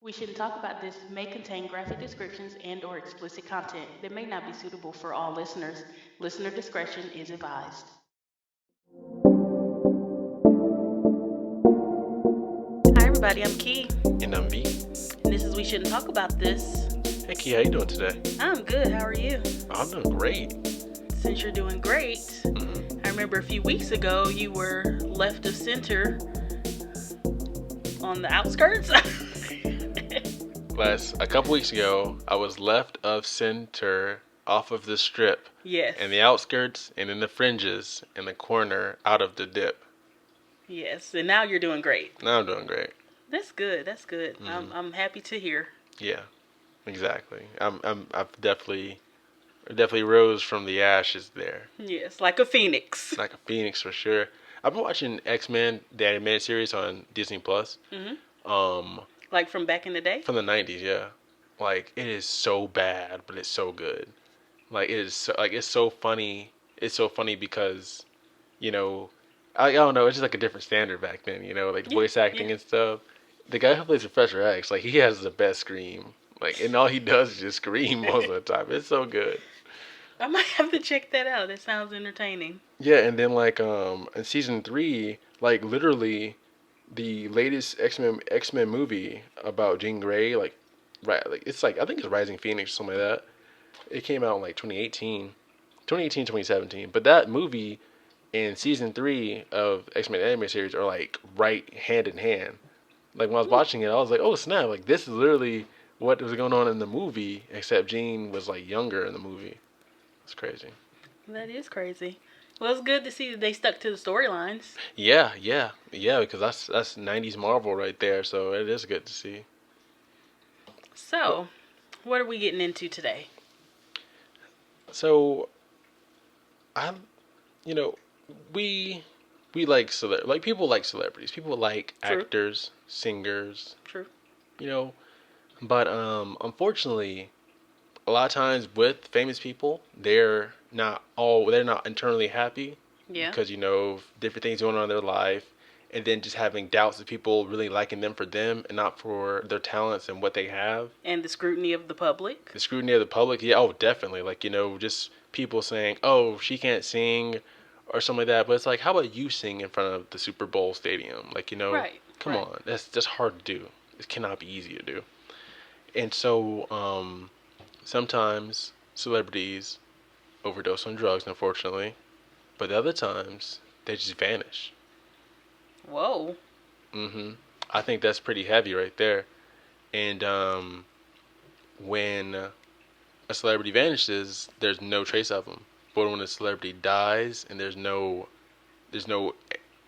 We shouldn't talk about this may contain graphic descriptions and/or explicit content that may not be suitable for all listeners. Listener discretion is advised. Hi, everybody. I'm Key, And I'm B. and this is We Shouldn't Talk About This. Hey Key, how you doing today? I'm good. How are you? I'm doing great. Since you're doing great, I remember a few weeks ago you were left of center on the outskirts. A couple weeks ago, I was left of center off of the strip, Yes. in the outskirts, and in the fringes, in the corner, out of the dip. Yes. And now you're doing great. Now I'm doing great. That's good. That's good. I'm happy to hear. Yeah, exactly. I've definitely rose from the ashes there, Yes, like a phoenix. like a phoenix for sure. I've been watching X-Men, the animated series on Disney Plus. Like from back in the day? From the '90s, yeah. Like it is so bad, but it's so good. Like it is so, like it's so funny. It's so funny because, you know, I don't know. It's just like a different standard back then. Like the voice acting and stuff. The guy who plays Professor X, like he has the best scream. Like and all he does is just scream most of the time. It's so good. I might have to check that out. It sounds entertaining. Yeah, and then like in season 3, like literally the latest X Men movie about Jean Grey, like it's like I think it's Rising Phoenix or something like that. It came out in like 2018, 2017. But that movie and season 3 of X-Men anime series are like right hand in hand. Like when I was watching it, I was like, oh snap! Like this is literally what was going on in the movie, except Jean was like younger in the movie. It's crazy. That is crazy. Well, it's good to see that they stuck to the storylines. Yeah. Because that's '90s Marvel right there. So it is good to see. So, what are we getting into today? So, I, you know, we like like people like celebrities. People like True. actors, singers. True. You know, but unfortunately, a lot of times with famous people, they're not internally happy. Yeah. Because different things going on in their life, and then just having doubts of people really liking them for them and not for their talents and what they have. And the scrutiny of the public. The scrutiny of the public, yeah, oh, definitely. Like, just people saying, oh, she can't sing or something like that. But it's like, how about you sing in front of the Super Bowl stadium? Like, Right. come on. That's just hard to do. It cannot be easy to do. And so, sometimes celebrities overdose on drugs, unfortunately. But other times, they just vanish. Whoa. I think that's pretty heavy right there. And when a celebrity vanishes, there's no trace of them. But when a celebrity dies and there's no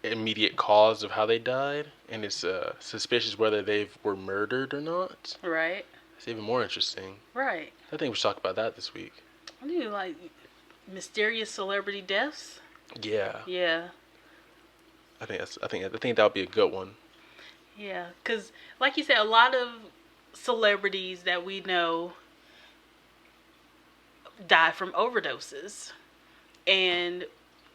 immediate cause of how they died, and it's suspicious whether they were murdered or not, Right. it's even more interesting. Right. I think we should talk about that this week. I do like mysterious celebrity deaths. Yeah, Yeah. I think that would be a good one. Yeah. Because, like you said, a lot of celebrities that we know die from overdoses. And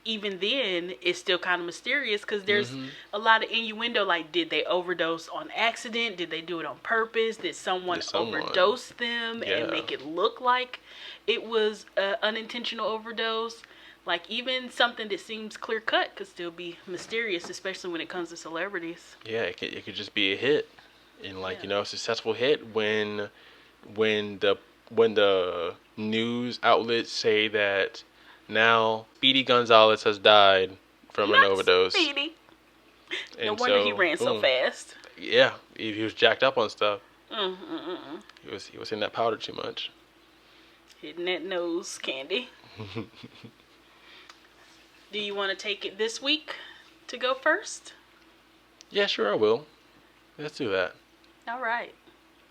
even then, it's still kind of mysterious because there's a lot of innuendo. Like, did they overdose on accident? Did they do it on purpose? Did someone overdose them and make it look like it was an unintentional overdose? Like, even something that seems clear cut could still be mysterious, especially when it comes to celebrities. Yeah, it could just be a hit, and a successful hit when the news outlets say that now Speedy Gonzalez has died from an overdose. Speedy. And no wonder he ran so fast. Yeah, he was jacked up on stuff. He was hitting that powder too much. Hitting that nose candy. Do you want to take it this week to go first? Yeah, sure I will. Let's do that. All right.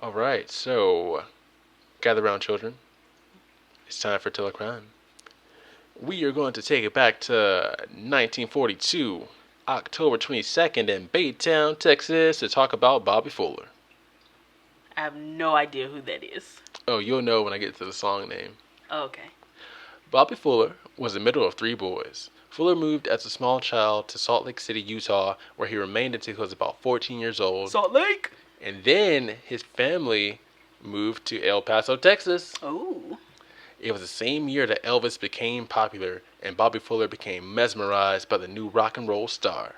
All right, so gather round, children. It's time for Tell a Crime. We are going to take it back to 1942, October 22nd in Baytown, Texas, to talk about Bobby Fuller. I have no idea who that is. Oh, you'll know when I get to the song name. Okay. Bobby Fuller was the middle of 3 boys. Fuller moved as a small child to Salt Lake City, Utah, where he remained until he was about 14 years old. Salt Lake? And then his family moved to El Paso, Texas. Oh. It was the same year that Elvis became popular and Bobby Fuller became mesmerized by the new rock and roll star.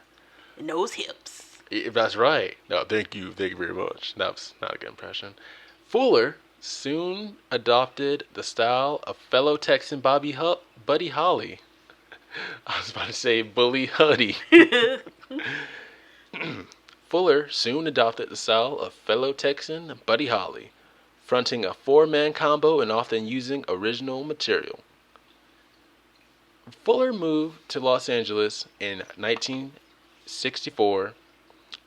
And those hips. That's right. No, thank you very much. That was not a good impression. Fuller soon adopted the style of fellow Texan Buddy Holly. I was about to say Bully Huddy. Fuller soon adopted the style of fellow Texan Buddy Holly, fronting a four-man combo and often using original material. Fuller moved to Los Angeles in 1964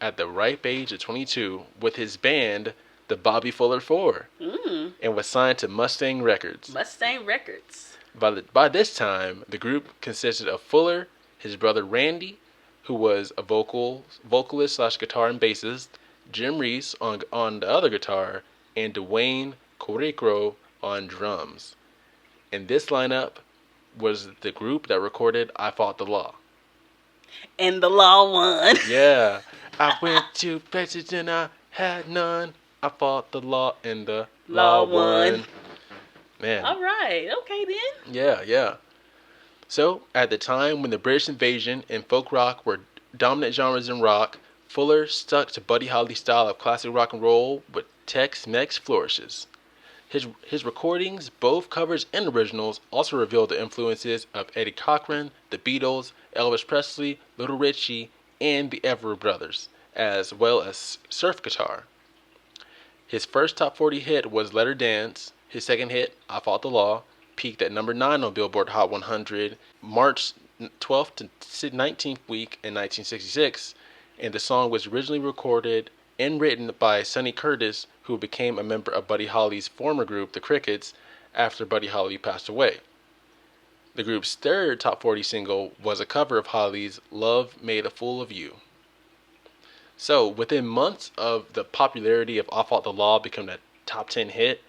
at the ripe age of 22 with his band, the Bobby Fuller Four, and was signed to Mustang Records. Mustang Records. By this time, the group consisted of Fuller, his brother Randy, who was a vocalist / guitar and bassist, Jim Reese on the other guitar, and Dwayne Correcro on drums. And this lineup was the group that recorded I Fought the Law. And the law won. Yeah. I went to places and I had none. I fought the law and the law won. Man. All right. Okay, then. Yeah. So, at the time when the British invasion and folk rock were dominant genres in rock, Fuller stuck to Buddy Holly's style of classic rock and roll with Tex-Mex flourishes. His recordings, both covers and originals, also revealed the influences of Eddie Cochran, the Beatles, Elvis Presley, Little Richie, and the Everett Brothers, as well as surf guitar. His first top 40 hit was Let Her Dance. His second hit, I Fought the Law, peaked at number 9 on Billboard Hot 100, March 12th to 19th week in 1966, and the song was originally recorded and written by Sonny Curtis, who became a member of Buddy Holly's former group, the Crickets, after Buddy Holly passed away. The group's third top 40 single was a cover of Holly's Love Made a Fool of You. So, within months of the popularity of I Fought the Law becoming a top 10 hit,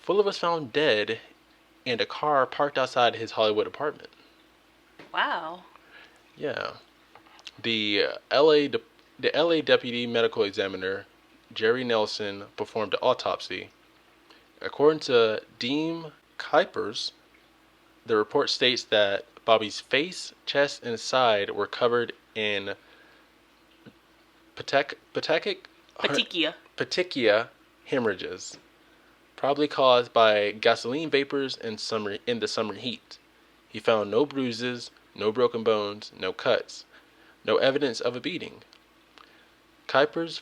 Fuller was found dead in a car parked outside his Hollywood apartment. Wow. Yeah. The LA Deputy Medical Examiner, Jerry Nelson, performed the autopsy. According to Dean Kuipers, the report states that Bobby's face, chest, and side were covered in petechia hemorrhages, probably caused by gasoline vapors in the summer heat. He found no bruises, no broken bones, no cuts, no evidence of a beating. Kuipers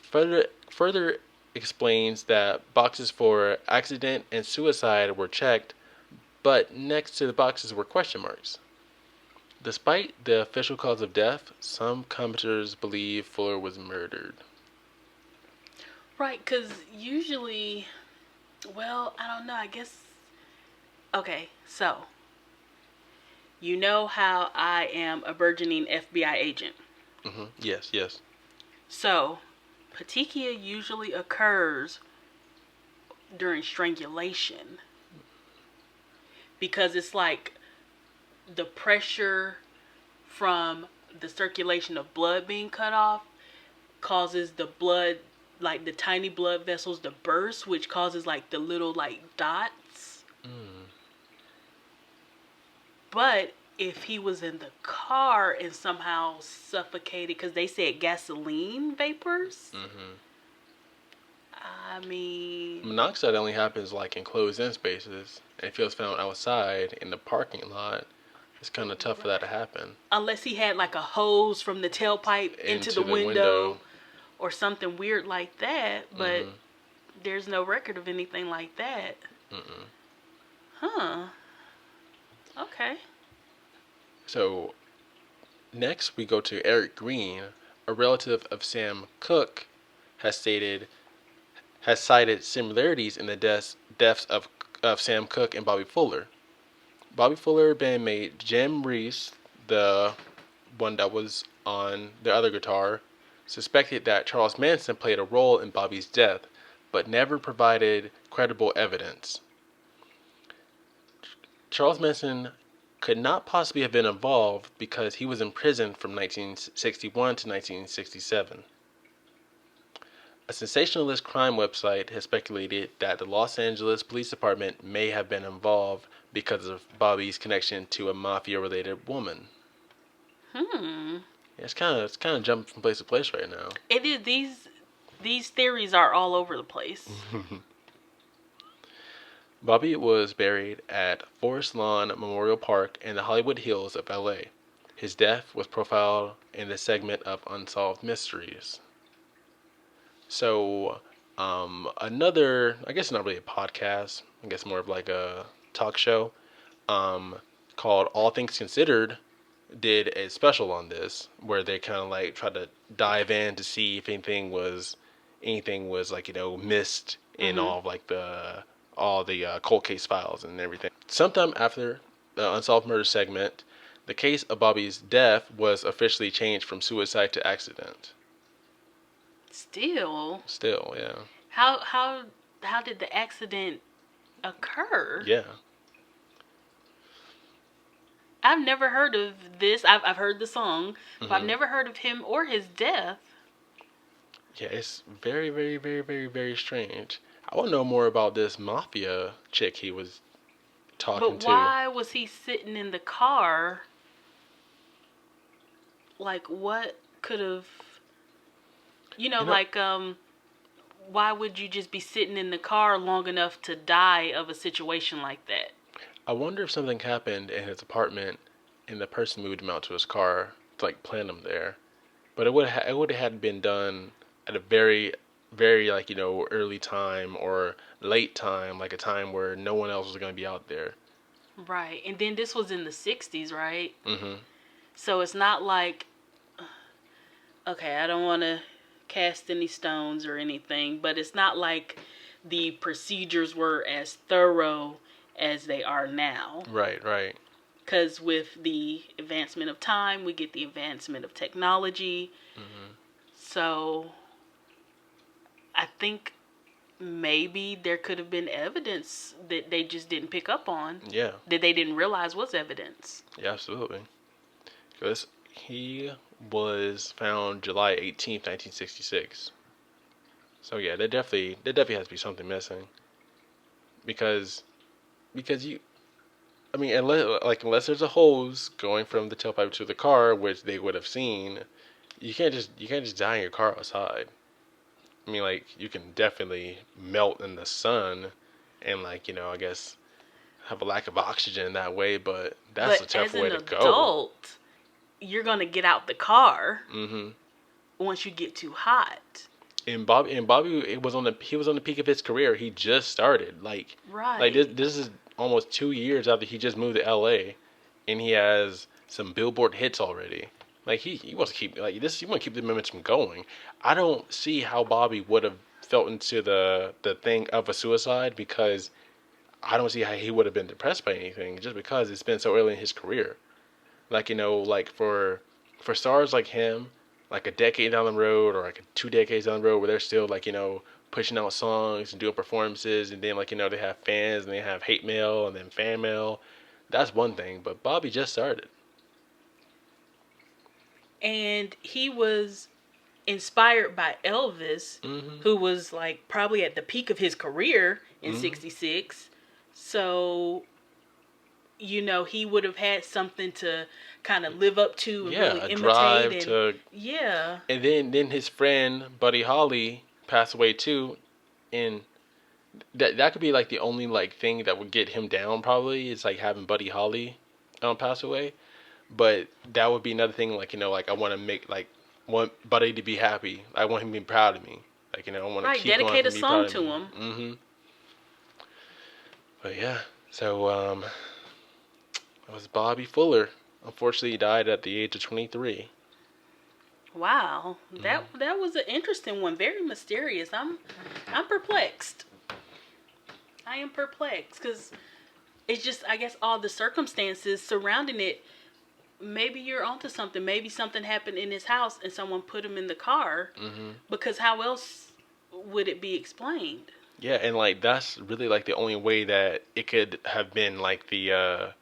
further explains that boxes for accident and suicide were checked, but next to the boxes were question marks. Despite the official cause of death, some commenters believe Fuller was murdered. Right, because usually, well, I don't know, I guess, okay, so, you know how I am a burgeoning FBI agent. Mm-hmm. Yes. So, petechia usually occurs during strangulation. Because it's like the pressure from the circulation of blood being cut off causes the blood, like the tiny blood vessels to burst, which causes like the little like dots. But if he was in the car and somehow suffocated, because they said gasoline vapors. I mean, monoxide only happens like in closed-in spaces, and if he was found outside in the parking lot, it's kind of tough for that to happen. Unless he had like a hose from the tailpipe into the window or something weird like that, but there's no record of anything like that. Huh. Okay. So, next we go to Eric Green, a relative of Sam Cooke, has cited similarities in the deaths of Sam Cooke and Bobby Fuller. Bobby Fuller bandmate Jim Reese, the one that was on the other guitar, suspected that Charles Manson played a role in Bobby's death, but never provided credible evidence. Charles Manson could not possibly have been involved because he was in prison from 1961 to 1967. A sensationalist crime website has speculated that the Los Angeles Police Department may have been involved because of Bobby's connection to a mafia-related woman. Hmm. Yeah, it's kind of jumping from place to place right now. It is. These theories are all over the place. Bobby was buried at Forest Lawn Memorial Park in the Hollywood Hills of LA. His death was profiled in the segment of Unsolved Mysteries. So, another, I guess not really a podcast, I guess more of like a talk show, um, called All Things Considered did a special on this where they kind of like tried to dive in to see if anything was like missed in Mm-hmm. all the cold case files and everything. Sometime after the Unsolved Murder segment, the case of Bobby's death was officially changed from suicide to accident. Still, yeah. How did the accident occur? Yeah. I've never heard of this. I've heard the song, but I've Mm-hmm. never heard of him or his death. Yeah, it's very, very, very, very, very strange. I want to know more about this mafia chick he was talking But to. why was he sitting in the car? Like, what could have, You know, like, why would you just be sitting in the car long enough to die of a situation like that? I wonder if something happened in his apartment and the person moved him out to his car to like plant him there. But it would have had been done at a very, very like early time or late time, like a time where no one else was going to be out there. Right. And then this was in the 60s, right? Mm-hmm. So it's not like, okay, I don't want to cast any stones or anything, but it's not like the procedures were as thorough as they are now. Right, right. Because with the advancement of time, we get the advancement of technology. Mm-hmm. So I think maybe there could have been evidence that they just didn't pick up on, Yeah, that they didn't realize was evidence. yeah, absolutely. Because he was found July 18th, 1966. So yeah, there definitely has to be something missing. Because you, I mean, unless there's a hose going from the tailpipe to the car, which they would have seen, you can't just die in your car outside. I mean, like you can definitely melt in the sun, and like I guess have a lack of oxygen that way, but that's a But tough as way an to go. adult, you're going to get out the car Mm-hmm. once you get too hot. And Bobby, he was on the peak of his career. He just started. Like Right. this is almost 2 years after he just moved to L.A. and he has some Billboard hits already. Like he wants to keep like this. He want to keep the momentum going. I don't see how Bobby would have felt into the thing of a suicide because I don't see how he would have been depressed by anything just because it's been so early in his career. Like like for stars like him, like a decade down the road or like 2 decades down the road, where they're still like pushing out songs and doing performances, and then like they have fans and they have hate mail and then fan mail. That's one thing, but Bobby just started. And he was inspired by Elvis, Mhm. who was like probably at the peak of his career in Mhm. 66. So, he would have had something to kind of live up to and Yeah, really a imitate. drive And to, yeah, and then his friend Buddy Holly passed away too, and that could be like the only like thing that would get him down probably is like having Buddy Holly pass away. But that would be another thing, like like I want to make like want Buddy to be happy. I want him to be proud of me. Like I want to right. keep going Dedicate for a him to be proud song of to me. him. But yeah, so it was Bobby Fuller. Unfortunately, he died at the age of 23. Wow, that was an interesting one. Very mysterious. I'm perplexed. I am perplexed because it's just, I guess, all the circumstances surrounding it. Maybe you're onto something. Maybe something happened in his house and someone put him in the car. Mm-hmm. Because how else would it be explained? Yeah, and like that's really like the only way that it could have been like the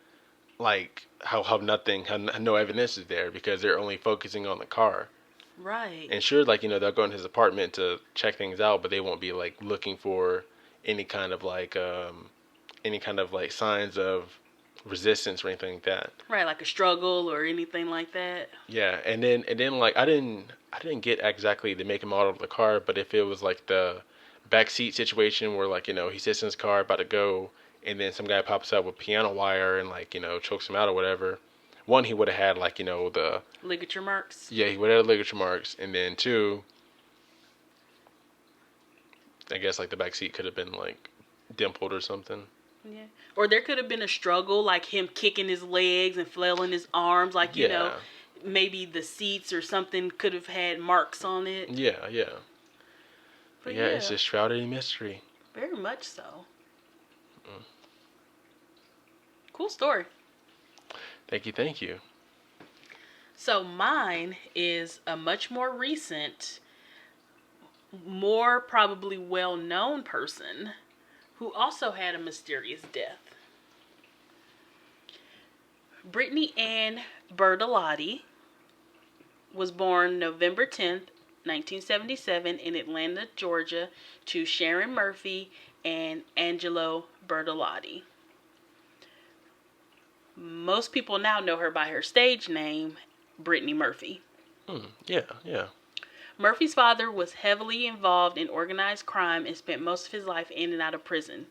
like how nothing how no evidence is there because they're only focusing on the car. Right. And sure, like, they'll go in his apartment to check things out, but they won't be like looking for any kind of like signs of resistance or anything like that. Right, like a struggle or anything like that. Yeah, and then like I didn't get exactly the make and model of the car, but if it was like the backseat situation where like he sits in his car about to go, and then some guy pops up with piano wire and like chokes him out or whatever. One, he would have had like the Ligature marks. yeah, he would have had ligature marks, and then two, I guess like the backseat could have been like dimpled or something. Yeah. Or there could have been a struggle, like him kicking his legs and flailing his arms, like Yeah. maybe the seats or something could have had marks on it. Yeah, yeah. But yeah, it's just shrouded in mystery. Very much so. Cool story. Thank you, thank you. So mine is a much more recent, more probably well-known person who also had a mysterious death. Brittany Ann Bertolotti was born November 10th, 1977 in Atlanta, Georgia, to Sharon Murphy and Angelo Bertolotti. Most people now know her by her stage name, Brittany Murphy. Yeah, yeah. Murphy's father was heavily involved in organized crime and spent most of his life in and out of prison.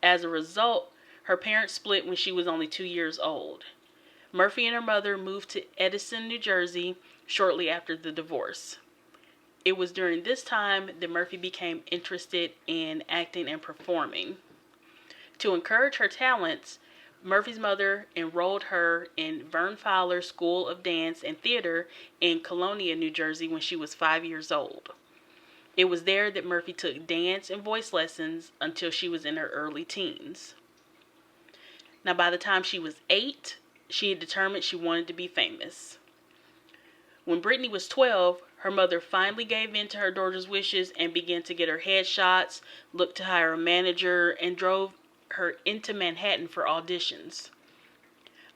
As a result, her parents split when she was only 2 years old. Murphy and her mother moved to Edison, New Jersey, shortly after the divorce. It was during this time that Murphy became interested in acting and performing. To encourage her talents, Murphy's mother enrolled her in Vern Fowler School of Dance and Theater in Colonia, New Jersey when she was 5 years old. It was there that Murphy took dance and voice lessons until she was in her early teens. Now, by the time she was 8, she had determined she wanted to be famous. When Brittany was 12, her mother finally gave in to her daughter's wishes and began to get her headshots, looked to hire a manager, and drove her into Manhattan for auditions.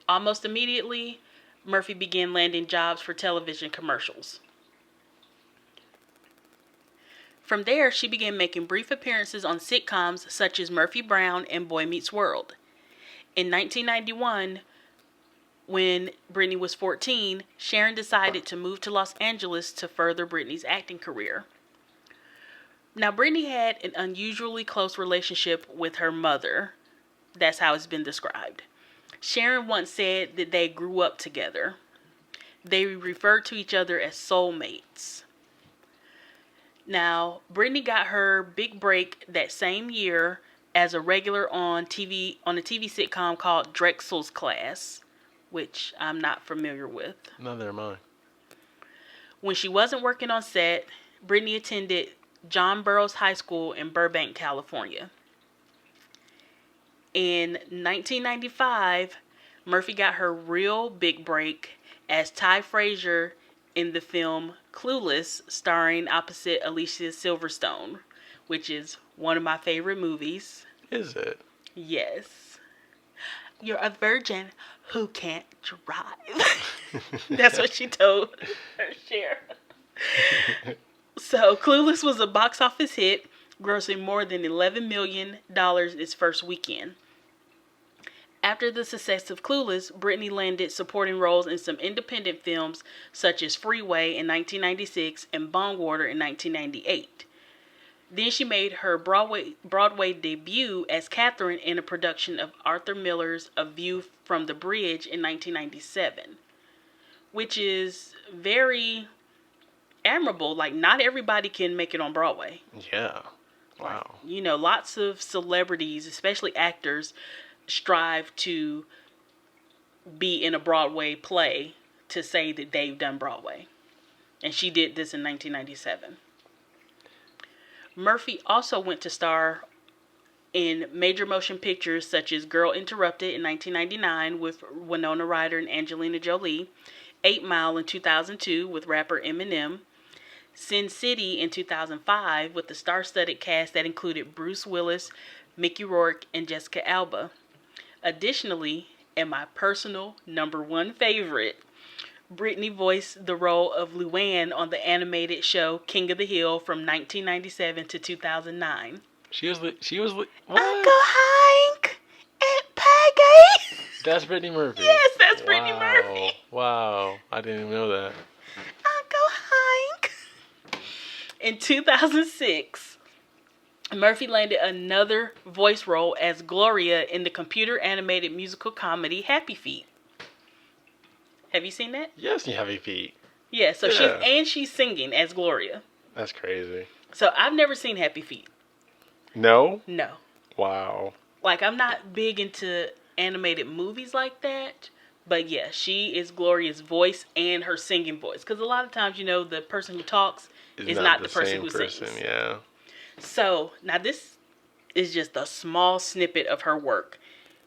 Almost immediately, Murphy began landing jobs for television commercials. From there, she began making brief appearances on sitcoms such as Murphy Brown and Boy Meets World. In 1991, when Brittany was 14, Sharon decided to move to Los Angeles to further Brittany's acting career. Now, Brittany had an unusually close relationship with her mother. That's how it's been described. Sharon once said that they grew up together. They referred to each other as soulmates. Now, Brittany got her big break that same year as a regular on a TV sitcom called Drexel's Class, which I'm not familiar with. Neither am I. When she wasn't working on set, Brittany attended John Burroughs High School in Burbank, California. In 1995, Murphy got her real big break as Ty Frazier in the film Clueless, starring opposite Alicia Silverstone, which is one of my favorite movies. Is it? Yes. You're a virgin who can't drive. That's what she told her share. So, Clueless was a box office hit, grossing more than $11 million its first weekend. After the success of Clueless, Brittany landed supporting roles in some independent films such as Freeway in 1996 and Bongwater in 1998. Then she made her Broadway debut as Catherine in a production of Arthur Miller's A View from the Bridge in 1997, which is very admirable. Like, not everybody can make it on Broadway. Yeah. Wow. Like, lots of celebrities, especially actors, strive to be in a Broadway play to say that they've done Broadway. And she did this in 1997. Murphy also went to star in major motion pictures such as Girl Interrupted in 1999 with Winona Ryder and Angelina Jolie, 8 Mile in 2002 with rapper Eminem, Sin City in 2005 with the star-studded cast that included Bruce Willis, Mickey Rourke, and Jessica Alba. Additionally, and my personal number one favorite, Brittany voiced the role of Luann on the animated show King of the Hill from 1997 to 2009. What? Uncle Hank and Peggy. That's Brittany Murphy. Yes, that's Brittany Murphy. Wow. I didn't even know that. Uncle Hank. In 2006, Murphy landed another voice role as Gloria in the computer animated musical comedy Happy Feet. Have you seen that? Yes, Happy Feet. Yeah, so she's singing as Gloria. That's crazy. So I've never seen Happy Feet. No? No. Wow. Like, I'm not big into animated movies like that. But yeah, she is Gloria's voice and her singing voice. Because a lot of times, the person who talks is not the person who sings. Yeah. So, now this is just a small snippet of her work.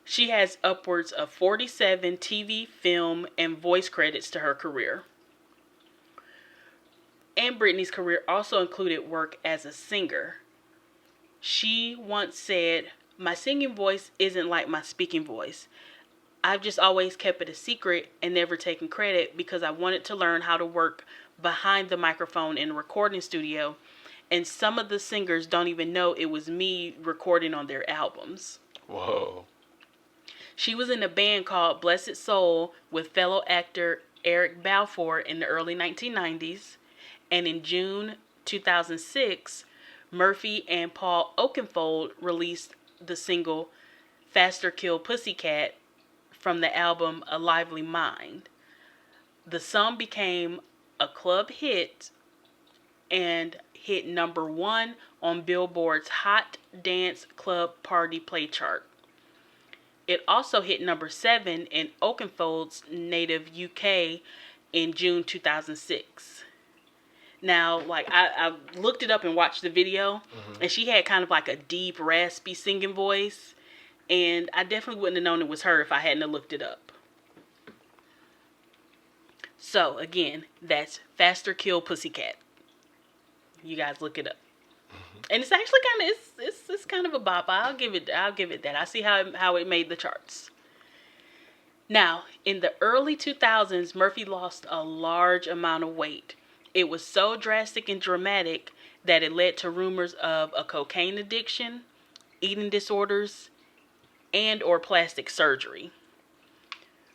She has upwards of 47 TV, film, and voice credits to her career. And Brittany's career also included work as a singer. She once said, "My singing voice isn't like my speaking voice. I've just always kept it a secret and never taken credit because I wanted to learn how to work behind the microphone in a recording studio. And some of the singers don't even know it was me recording on their albums." Whoa. She was in a band called Blessed Soul with fellow actor Eric Balfour in the early 1990s. And in June 2006, Murphy and Paul Oakenfold released the single Faster Kill Pussycat from the album A Lively Mind. The song became a club hit and hit number 1 on Billboard's Hot Dance Club Party Play chart. It also hit number 7 in Oakenfold's native UK in June 2006. Now, like, I looked it up and watched the video, and she had kind of like a deep, raspy singing voice, and I definitely wouldn't have known it was her if I hadn't have looked it up. So, again, that's Faster Kill Pussycat. You guys look it up. And it's actually kind of it's kind of a bop. I'll give it that. I see how it made the charts. Now, in the early 2000s, Murphy lost a large amount of weight. It was so drastic and dramatic that it led to rumors of a cocaine addiction, eating disorders, and or plastic surgery.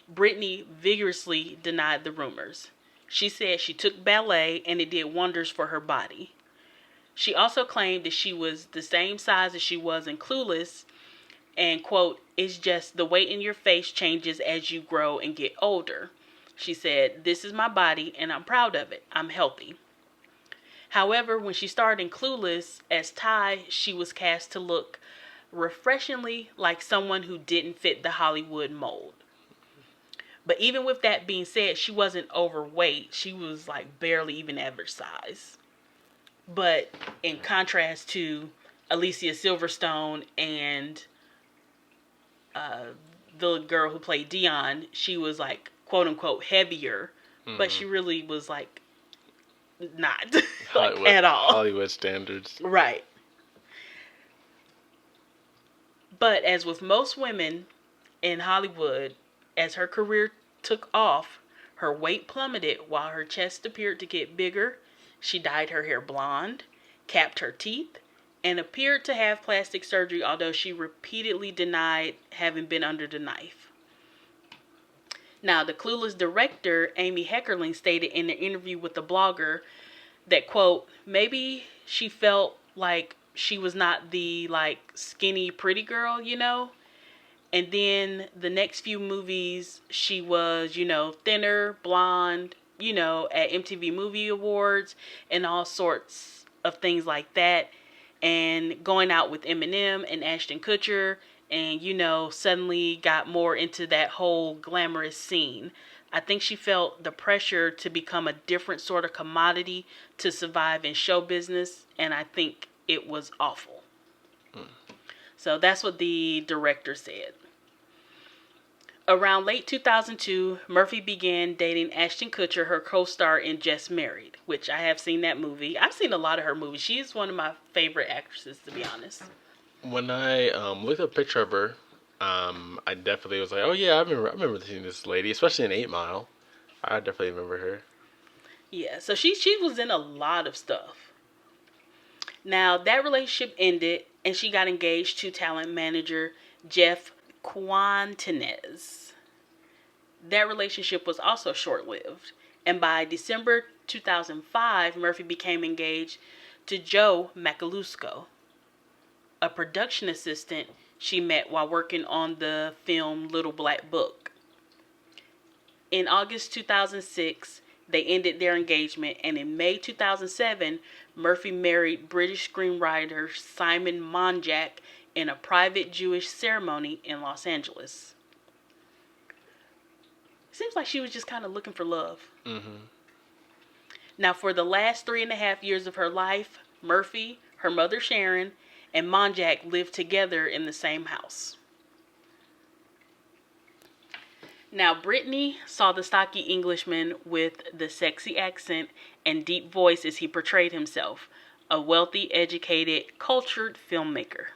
Brittany vigorously denied the rumors. She said she took ballet and it did wonders for her body. She also claimed that she was the same size as she was in Clueless and, quote, "It's just the weight in your face changes as you grow and get older." She said, "This is my body and I'm proud of it. I'm healthy." However, when she starred in Clueless as Ty, she was cast to look refreshingly like someone who didn't fit the Hollywood mold. But even with that being said, she wasn't overweight. She was like barely even average size. But in contrast to Alicia Silverstone and the girl who played Dion, she was like, quote unquote, heavier. But she really was like not like, at all. Hollywood standards. Right. But as with most women in Hollywood, as her career took off, her weight plummeted while her chest appeared to get bigger. She dyed her hair blonde, capped her teeth, and appeared to have plastic surgery, although she repeatedly denied having been under the knife. Now, the Clueless director, Amy Heckerling, stated in an interview with the blogger that, quote, "Maybe she felt like she was not the, like, skinny, pretty girl, And then the next few movies, she was, thinner, blonde, at MTV Movie Awards and all sorts of things like that. And going out with Eminem and Ashton Kutcher and, suddenly got more into that whole glamorous scene. I think she felt the pressure to become a different sort of commodity to survive in show business. And I think it was awful." So that's what the director said. Around late 2002, Murphy began dating Ashton Kutcher, her co-star in Just Married, which I have seen that movie. I've seen a lot of her movies. She is one of my favorite actresses, to be honest. When I looked up a picture of her, I definitely was like, oh yeah, I remember seeing this lady, especially in 8 Mile. I definitely remember her. Yeah, so she was in a lot of stuff. Now, that relationship ended, and she got engaged to talent manager Jeff Quantinez. That relationship was also short-lived, and by December 2005, Murphy became engaged to Joe Macalusco, a production assistant she met while working on the film Little Black Book. In August 2006, they ended their engagement, and in May 2007, Murphy married British screenwriter Simon Monjack in a private Jewish ceremony in Los Angeles. Seems like she was just kind of looking for love. Mm-hmm. Now, for the last 3.5 years of her life, Murphy, her mother Sharon, and Monjack lived together in the same house. Now, Brittany saw the stocky Englishman with the sexy accent and deep voice as he portrayed himself, a wealthy, educated, cultured filmmaker.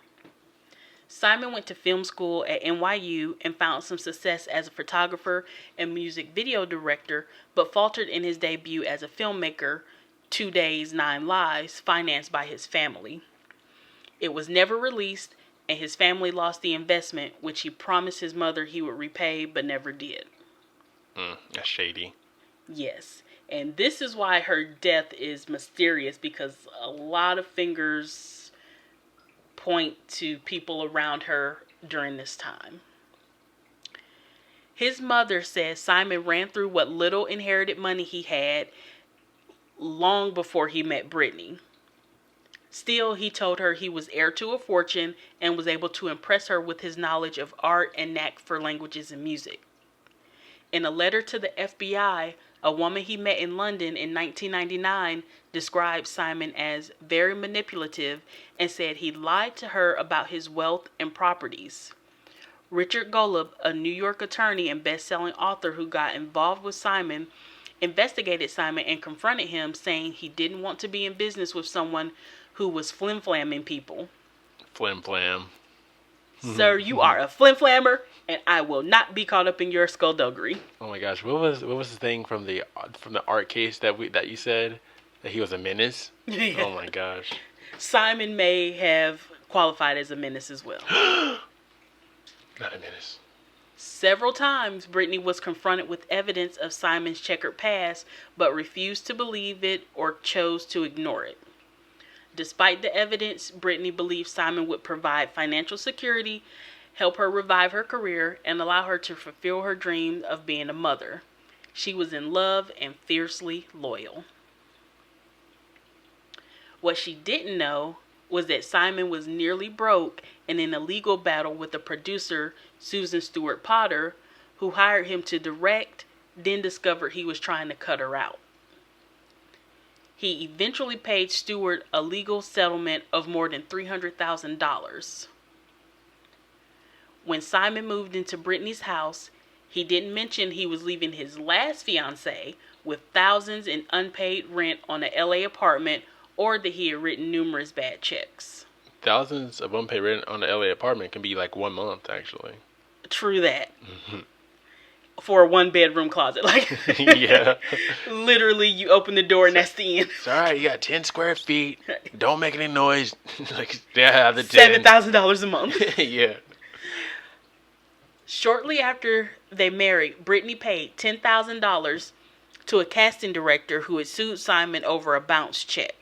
Simon went to film school at NYU and found some success as a photographer and music video director, but faltered in his debut as a filmmaker, 2 Days, 9 Lives, financed by his family. It was never released, and his family lost the investment, which he promised his mother he would repay, but never did. That's shady. Yes, and this is why her death is mysterious, because a lot of fingers point to people around her during this time. His mother says Simon ran through what little inherited money he had long before he met Brittany. Still, he told her he was heir to a fortune and was able to impress her with his knowledge of art and knack for languages and music. In a letter to the FBI, a woman he met in London in 1999 described Simon as very manipulative and said he lied to her about his wealth and properties. Richard Golub, a New York attorney and best-selling author who got involved with Simon, investigated Simon and confronted him, saying he didn't want to be in business with someone who was flim-flamming people. Flim-flam. Sir, you are a flim-flammer, and I will not be caught up in your skullduggery. Oh my gosh, what was the thing from the art case that you said that he was a menace? Yeah. Oh my gosh. Simon may have qualified as a menace as well. Not a menace. Several times, Brittany was confronted with evidence of Simon's checkered past, but refused to believe it or chose to ignore it. Despite the evidence, Brittany believed Simon would provide financial security, help her revive her career, and allow her to fulfill her dream of being a mother. She was in love and fiercely loyal. What she didn't know was that Simon was nearly broke and in a legal battle with the producer, Susan Stewart Potter, who hired him to direct, then discovered he was trying to cut her out. He eventually paid Stewart a legal settlement of more than $300,000. When Simon moved into Brittany's house, he didn't mention he was leaving his last fiancée with thousands in unpaid rent on an LA apartment, or that he had written numerous bad checks. Thousands of unpaid rent on an LA apartment can be like 1 month, actually. True that. For a 1-bedroom closet. Yeah. Literally, you open the door and that's the end. It's alright, you got 10 square feet. Don't make any noise. Yeah, the 10. $7,000 a month. Yeah. Shortly after they married, Brittany paid $10,000 to a casting director who had sued Simon over a bounce check.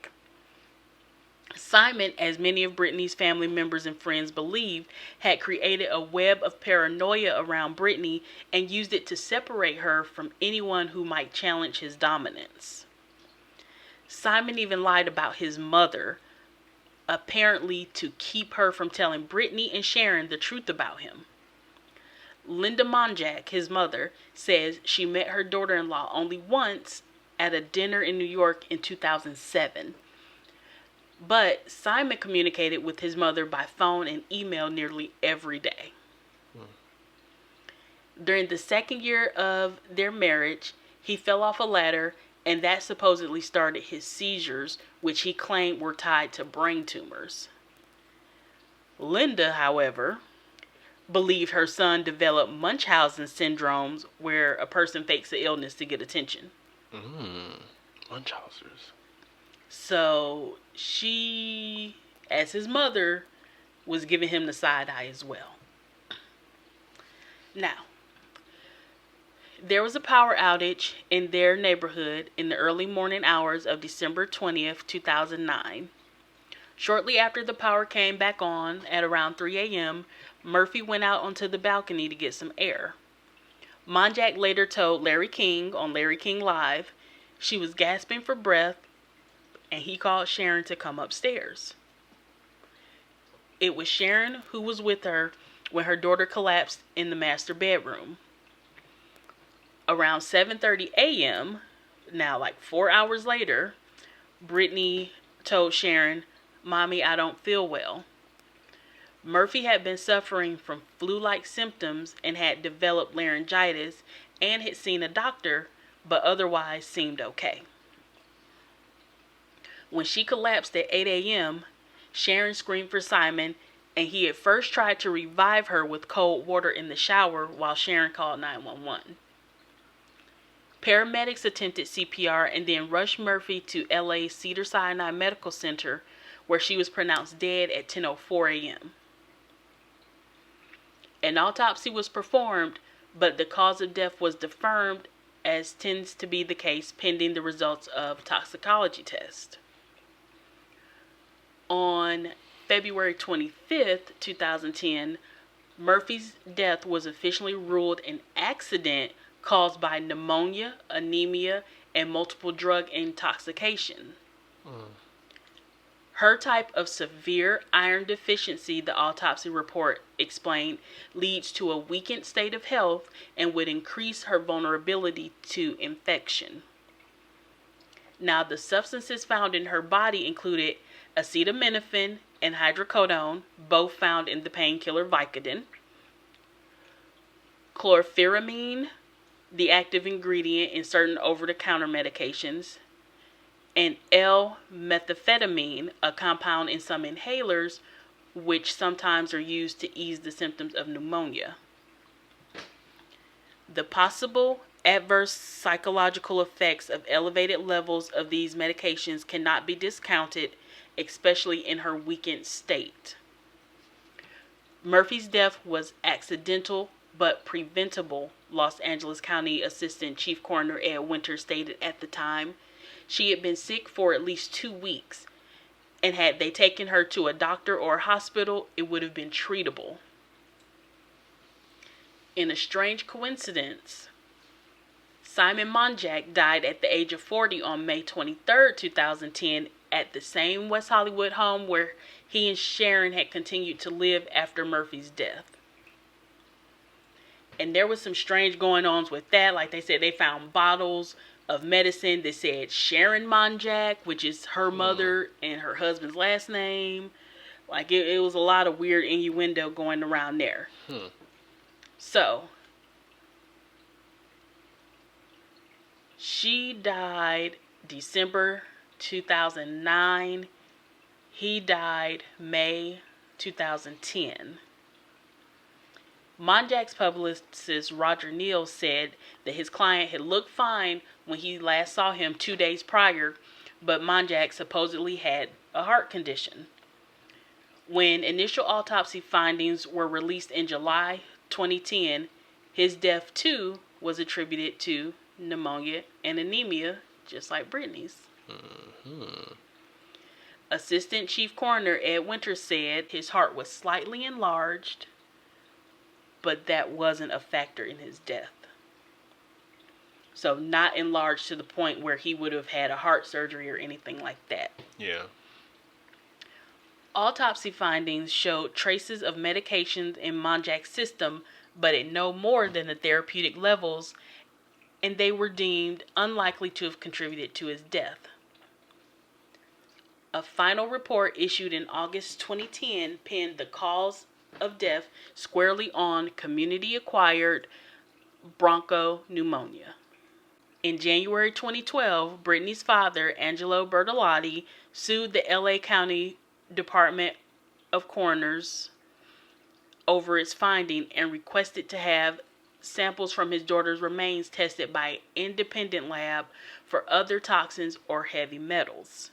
Simon, as many of Brittany's family members and friends believed, had created a web of paranoia around Brittany and used it to separate her from anyone who might challenge his dominance. Simon even lied about his mother, apparently to keep her from telling Brittany and Sharon the truth about him. Linda Monjack, his mother, says she met her daughter-in-law only once at a dinner in New York in 2007. But Simon communicated with his mother by phone and email nearly every day. During the second year of their marriage, he fell off a ladder, and that supposedly started his seizures, which he claimed were tied to brain tumors. Linda, however, believed her son developed Munchausen syndromes, where a person fakes an illness to get attention. Munchausen's. So she, as his mother, was giving him the side eye as well. Now, there was a power outage in their neighborhood in the early morning hours of December 20th, 2009. Shortly after the power came back on at around 3 a.m., Murphy went out onto the balcony to get some air. Monjack later told Larry King on Larry King Live she was gasping for breath, and he called Sharon to come upstairs. It was Sharon who was with her when her daughter collapsed in the master bedroom. Around 7:30 a.m., now like 4 hours later, Brittany told Sharon, "Mommy, I don't feel well." Murphy had been suffering from flu-like symptoms and had developed laryngitis and had seen a doctor, but otherwise seemed okay. When she collapsed at 8 a.m., Sharon screamed for Simon, and he at first tried to revive her with cold water in the shower while Sharon called 911. Paramedics attempted CPR and then rushed Murphy to LA's Cedars-Sinai Medical Center, where she was pronounced dead at 10:04 a.m. An autopsy was performed, but the cause of death was deferred, as tends to be the case pending the results of toxicology tests. On February 25th, 2010, Murphy's death was officially ruled an accident caused by pneumonia, anemia, and multiple drug intoxication. Her type of severe iron deficiency, the autopsy report explained, leads to a weakened state of health and would increase her vulnerability to infection. Now, the substances found in her body included acetaminophen and hydrocodone, both found in the painkiller Vicodin, chlorpheramine, the active ingredient in certain over-the-counter medications, and L-methamphetamine, a compound in some inhalers, which sometimes are used to ease the symptoms of pneumonia. The possible adverse psychological effects of elevated levels of these medications cannot be discounted, especially in her weakened state. Murphy's death was accidental but preventable, Los Angeles County Assistant Chief Coroner Ed Winter stated at the time. She had been sick for at least 2 weeks, and had they taken her to a doctor or a hospital, it would have been treatable. In a strange coincidence, Simon Monjack died at the age of 40 on May 23rd, 2010, at the same West Hollywood home where he and Sharon had continued to live after Murphy's death. And there was some strange going-ons with that. Like they said, they found bottles of medicine that said Sharon Monjack, which is her mother and her husband's last name. Like it was a lot of weird innuendo going around there. So, she died December 2009. He died May 2010. Monjack's publicist Roger Neal said that his client had looked fine when he last saw him 2 days prior, but Monjack supposedly had a heart condition. When initial autopsy findings were released in July 2010, his death too was attributed to pneumonia and anemia, just like Brittany's. Assistant Chief Coroner Ed Winters said his heart was slightly enlarged, but that wasn't a factor in his death. So not enlarged to the point where he would have had a heart surgery or anything like that. Yeah. Autopsy findings showed traces of medications in Monjack's system, but at no more than the therapeutic levels, and they were deemed unlikely to have contributed to his death. A final report issued in August 2010 pinned the cause of death squarely on community-acquired bronchopneumonia. In January 2012, Brittany's father, Angelo Bertolotti, sued the LA County Department of Coroners over its finding and requested to have samples from his daughter's remains tested by an independent lab for other toxins or heavy metals.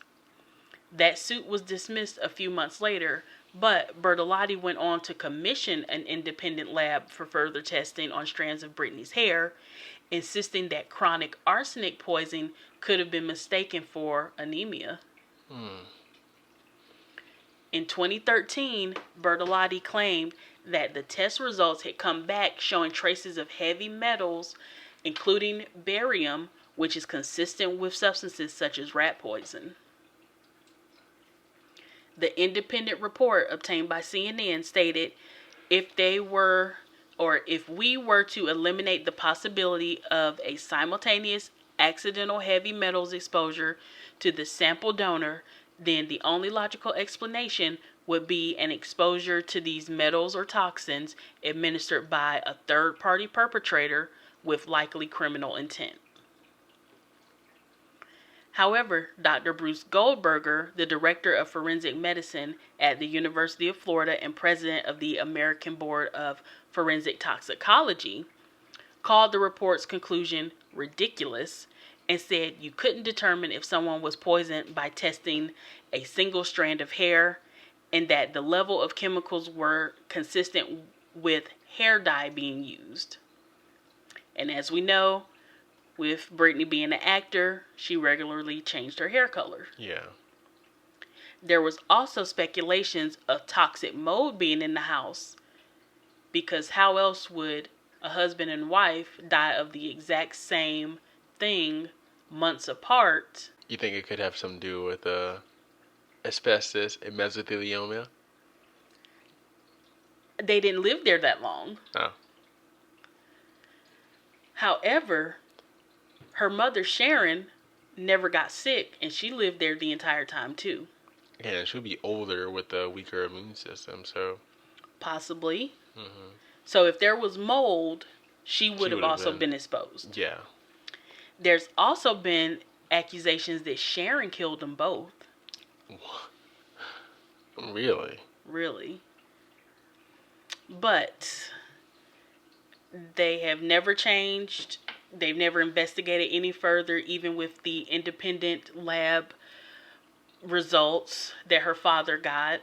That suit was dismissed a few months later, but Bertolotti went on to commission an independent lab for further testing on strands of Britney's hair, insisting that chronic arsenic poisoning could have been mistaken for anemia. In 2013, Bertolotti claimed that the test results had come back showing traces of heavy metals, including barium, which is consistent with substances such as rat poison. The independent report obtained by CNN stated, if we were to eliminate the possibility of a simultaneous accidental heavy metals exposure to the sample donor, then the only logical explanation would be an exposure to these metals or toxins administered by a third-party perpetrator with likely criminal intent. However, Dr. Bruce Goldberger, the director of forensic medicine at the University of Florida and president of the American Board of Forensic Toxicology, called the report's conclusion ridiculous and said you couldn't determine if someone was poisoned by testing a single strand of hair, and that the level of chemicals were consistent with hair dye being used. And as we know, with Britney being an actor, she regularly changed her hair color. Yeah. There was also speculations of toxic mold being in the house, because how else would a husband and wife die of the exact same thing months apart? You think it could have something to do with asbestos and mesothelioma? They didn't live there that long. Oh. However, her mother, Sharon, never got sick, and she lived there the entire time, too. Yeah, she'll be older with a weaker immune system, so... Possibly. Mm-hmm. So if there was mold, she would have also been exposed. Yeah. There's also been accusations that Sharon killed them both. Really? Really. But they have never changed. They've never investigated any further, even with the independent lab results that her father got.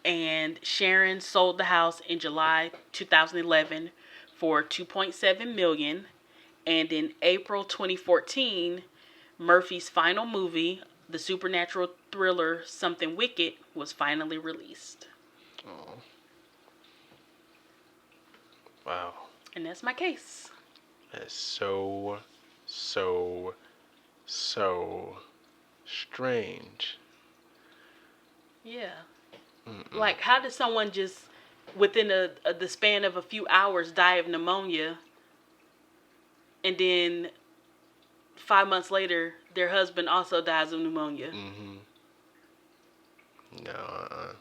And Sharon sold the house in July 2011 for $2.7 million. And in April 2014, Murphy's final movie, the supernatural thriller Something Wicked, was finally released. Oh. Wow. And that's my case. That's so strange. Yeah. Mm-mm. Like, how did someone just, within the span of a few hours, die of pneumonia, and then 5 months later, their husband also dies of pneumonia? Mm-hmm. No,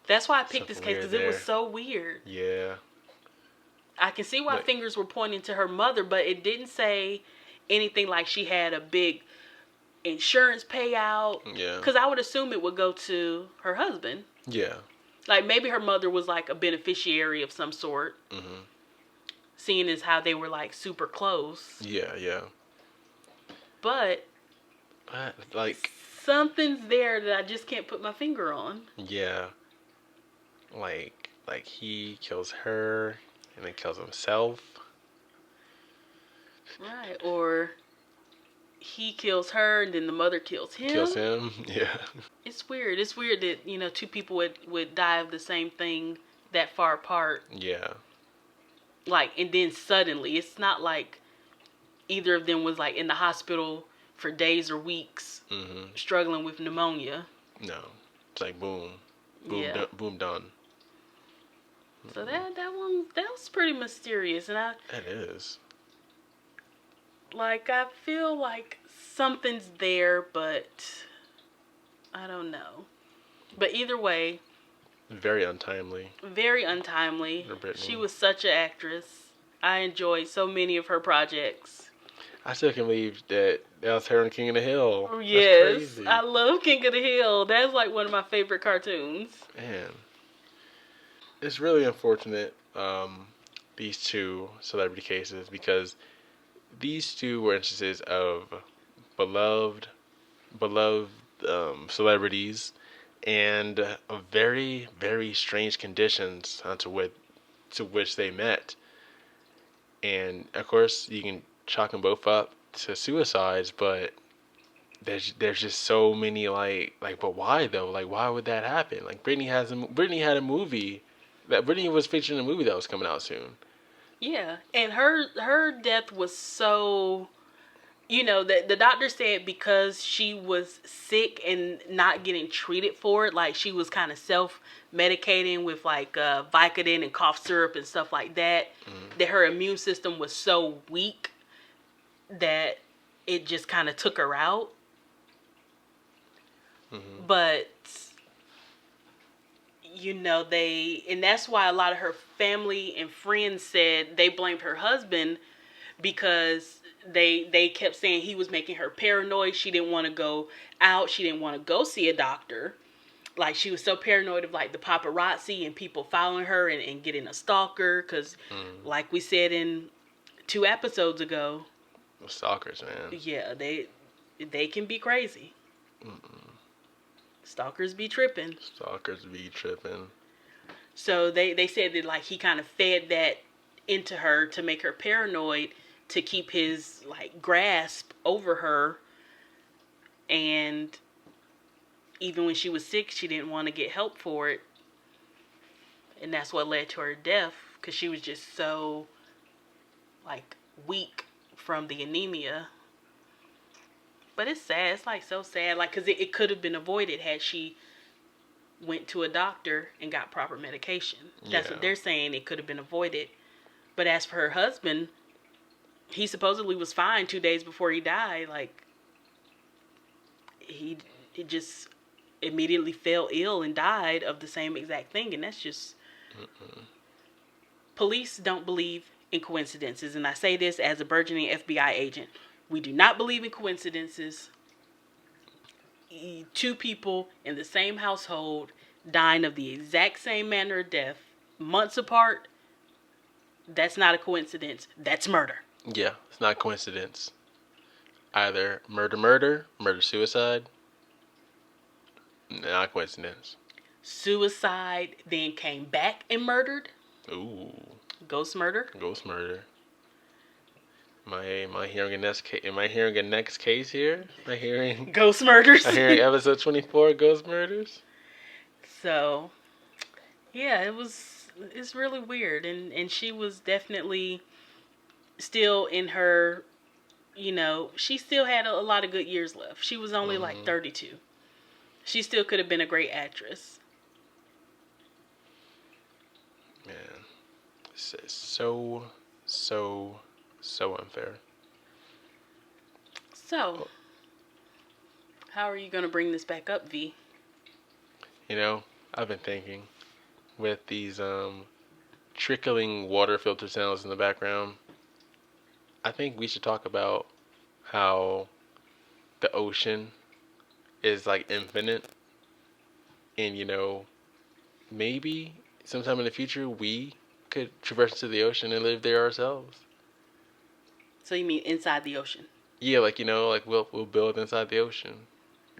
That's why I picked this case, because it was so weird. Yeah. I can see why fingers were pointing to her mother, but it didn't say anything like she had a big insurance payout. Yeah. Because I would assume it would go to her husband. Yeah. Like, maybe her mother was like a beneficiary of some sort. Mm-hmm. Seeing as how they were like super close. Yeah, yeah. But like, something's there that I just can't put my finger on. Yeah. Like he kills her and then kills himself. Right. Or he kills her and then the mother kills him. Kills him, yeah. It's weird. It's weird that, two people would die of the same thing that far apart. Yeah. Like, and then suddenly, it's not like either of them was like in the hospital for days or weeks, struggling with pneumonia. No. It's like boom. Boom, yeah. Boom done. So that was pretty mysterious, and It is. Like, I feel like something's there, but I don't know. But either way, very untimely. Very untimely. She was such an actress. I enjoyed so many of her projects. I still can't believe that was her in King of the Hill. That's yes, crazy. I love King of the Hill. That's like one of my favorite cartoons. Man. it's really unfortunate, these two celebrity cases, because these two were instances of beloved, beloved celebrities, and very, very strange conditions to which they met. And of course, you can chalk them both up to suicides, but there's just so many but why though? Like why would that happen? Like Britney had a movie that Britney was featured in a movie that was coming out soon. Yeah, and her death was so, the doctor said because she was sick and not getting treated for it, like she was kind of self-medicating with like Vicodin and cough syrup and stuff like that, that her immune system was so weak that it just kind of took her out. But and that's why a lot of her family and friends said they blamed her husband, because they kept saying he was making her paranoid. She didn't want to go out. She didn't want to go see a doctor. Like, she was so paranoid of like the paparazzi and people following her and getting a stalker. Because like we said in 2 episodes ago, Stalkers, man. yeah, they can be crazy. Stalkers be tripping. Stalkers be tripping. So they said that like he kind of fed that into her to make her paranoid, to keep his like grasp over her. And even when she was sick, she didn't want to get help for it. And that's what led to her death, because she was just so like weak from the anemia. But it's sad. It's like so sad. Like, because it could have been avoided had she went to a doctor and got proper medication. That's what they're saying. It could have been avoided. But as for her husband, he supposedly was fine 2 days before he died. Like, he just immediately fell ill and died of the same exact thing. And that's just... Police don't believe in coincidences. And I say this as a burgeoning FBI agent. We do not believe in coincidences. 2 people in the same household dying of the exact same manner of death, months apart, that's not a coincidence. That's murder. Yeah, it's not a coincidence. Either murder, suicide. Not a coincidence. Suicide, then came back and murdered. Ooh. Ghost murder. Ghost murder. Am I hearing a next case here? Am I hearing ghost murders? I'm hearing episode 24, ghost murders. So, yeah, it's really weird, and she was definitely still in her, she still had a lot of good years left. She was only like 32. She still could have been a great actress. Man, it's so unfair. So, how are you going to bring this back up, V? I've been thinking, with these trickling water filter sounds in the background, I think we should talk about how the ocean is like infinite, and maybe sometime in the future we could traverse into the ocean and live there ourselves. So you mean inside the ocean? Yeah, like we'll build inside the ocean,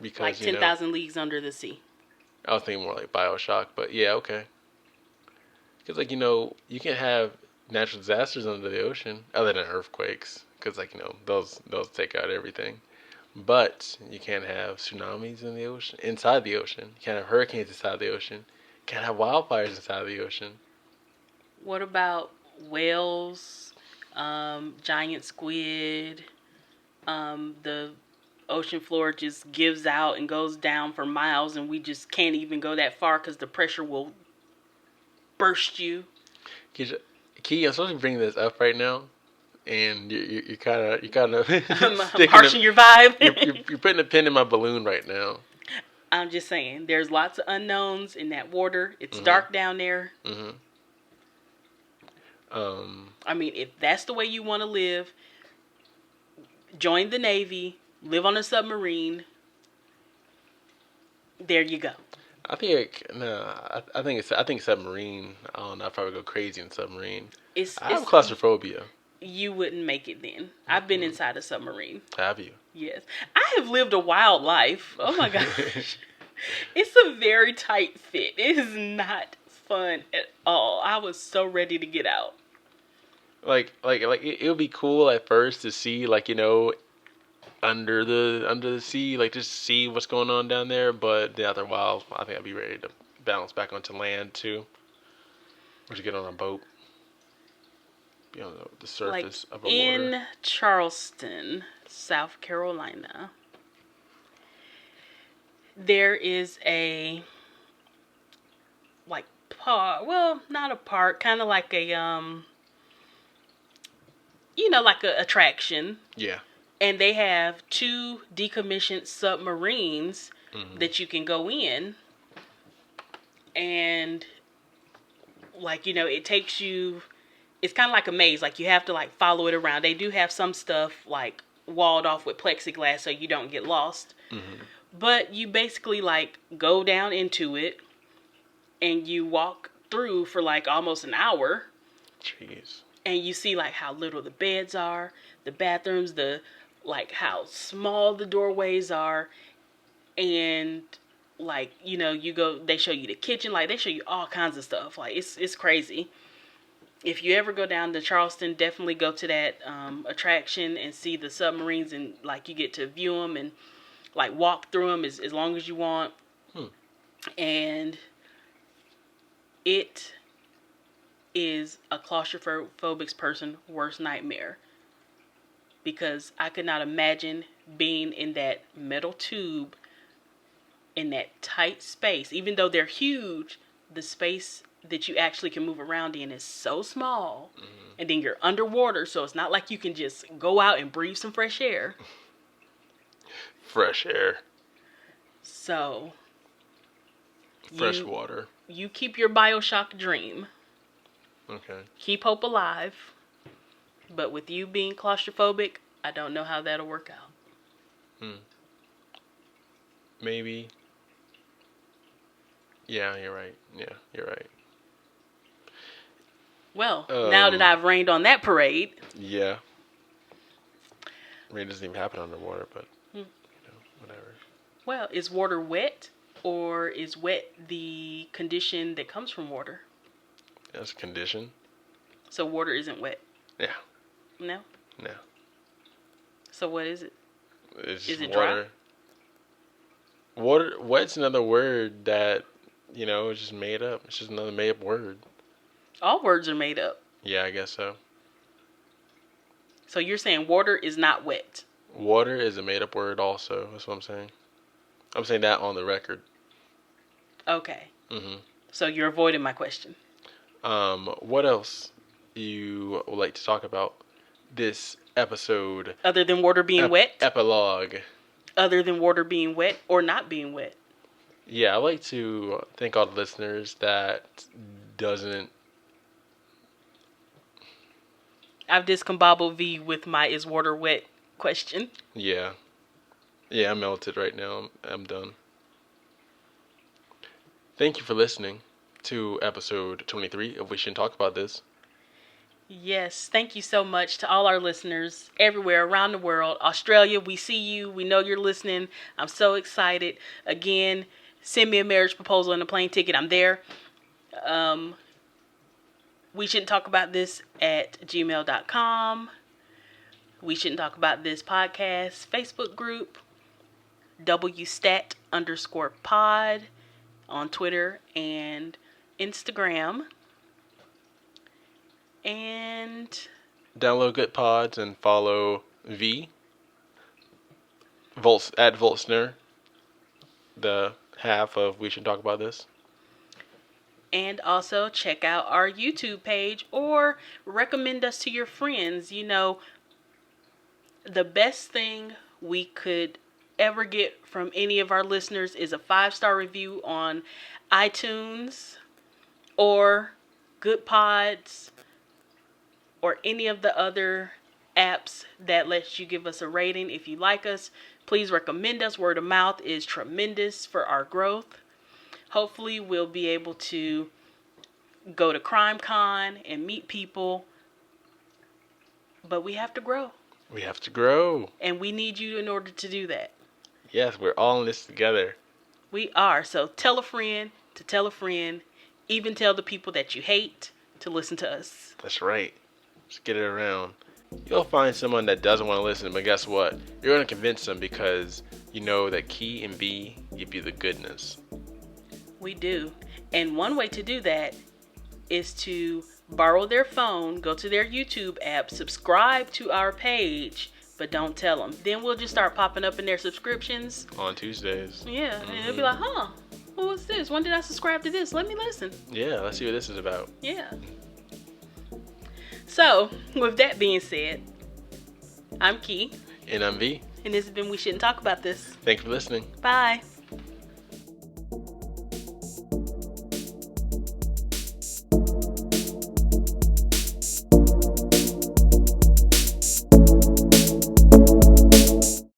because like 10,000 leagues under the sea. I was thinking more like BioShock, but yeah, okay. Because you can't have natural disasters under the ocean other than earthquakes, because those take out everything. But you can't have tsunamis in the ocean, inside the ocean. You can't have hurricanes inside the ocean. You can't have wildfires inside the ocean. What about whales, giant squid? The ocean floor just gives out and goes down for miles, and we just can't even go that far because the pressure will burst you. Key, I'm supposed to bring this up right now, and you're kind of I'm harshing your vibe. you're putting a pin in my balloon right now. I'm just saying, there's lots of unknowns in that water. It's dark down there. I mean, if that's the way you want to live, join the Navy, live on a submarine. There you go. I think submarine. I don't know. I'd probably go crazy in submarine. I have It's claustrophobia. you wouldn't make it then. I've been inside a submarine. Have you? Yes. I have lived a wild life. Oh my gosh. It's a very tight fit. It is not fun at all. I was so ready to get out. It would be cool at first to see under the sea, like just see what's going on down there. But then after a while, I think I'd be ready to bounce back onto land too, or to get on a boat, be on the Like surface of a water. in Charleston, South Carolina, there is a like park. Well, not a park, kind of like a like a attraction. Yeah. And they have 2 decommissioned submarines Mm-hmm. that you can go in, and it takes you. It's kind of like a maze. Like you have to like follow it around. They do have some stuff like walled off with plexiglass so you don't get lost. Mm-hmm. But you basically like go down into it, and you walk through for like almost an hour. Jeez. And you see like how little the beds are, the bathrooms, like how small the doorways are, and like you go. They show you the kitchen, like they show you all kinds of stuff. Like it's crazy. If you ever go down to Charleston, definitely go to that attraction and see the submarines, and like you get to view them and like walk through them as long as you want. And it is a claustrophobic person's worst nightmare, because I could not imagine being in that metal tube in that tight space. Even though they're huge, the space that you actually can move around in is so small. Mm-hmm. And then you're underwater, so it's not like you can just go out and breathe some fresh air. Fresh air. So fresh water. You keep your BioShock dream. Okay. Keep hope alive. But with you being claustrophobic, I don't know how that'll work out. Maybe. Yeah, you're right. Yeah, you're right. Well, now that I've rained on that parade. Yeah. Rain doesn't even happen underwater, but whatever. Well, is water wet, or is wet the condition that comes from water? That's a condition. So water isn't wet? Yeah. No? No. So what is it? It's is it water. dry? Water. Wet's another word that, is just made up. It's just another made up word. All words are made up. Yeah, I guess so. So you're saying water is not wet? Water is a made up word also. That's what I'm saying. I'm saying that on the record. Okay. Mm-hmm. So you're avoiding my question. What else you would like to talk about this episode? Other than water being wet? Epilogue. Other than water being wet or not being wet? Yeah, I'd like to thank all the listeners that doesn't... I've discombobbled V with my is water wet question. Yeah. Yeah, I'm melted right now. I'm done. Thank you for listening to episode 23 of We Shouldn't Talk About This. Yes, thank you so much to all our listeners everywhere around the world. Australia, we see you. We know you're listening. I'm so excited. Again, send me a marriage proposal and a plane ticket. I'm there. We shouldn't talk about this at gmail.com. We shouldn't talk about this podcast Facebook group. WStat_pod on Twitter and Instagram. And download good pods and follow V Volts at Voltsner, the half of We Should Talk About This. And also check out our YouTube page or recommend us to your friends. The best thing we could ever get from any of our listeners is a 5-star review on iTunes or Good Pods or any of the other apps that lets you give us a rating. If you like us, please recommend us. Word of mouth is tremendous for our growth. Hopefully we'll be able to go to Crime Con and meet people. But we have to grow. We have to grow. And we need you in order to do that. Yes, we're all in this together. We are. So tell a friend to tell a friend. Even tell the people that you hate to listen to us. That's right. Just get it around. You'll find someone that doesn't want to listen, but guess what? You're going to convince them because you know that Key and B give you the goodness. We do. And one way to do that is to borrow their phone, go to their YouTube app, subscribe to our page, but don't tell them. Then we'll just start popping up in their subscriptions. On Tuesdays. Yeah, and it'll be like, huh, what was this? When did I subscribe to this? Let me listen. Yeah, let's see what this is about. Yeah. So, with that being said, I'm Key. And I'm V. And this has been We Shouldn't Talk About This. Thanks for listening. Bye.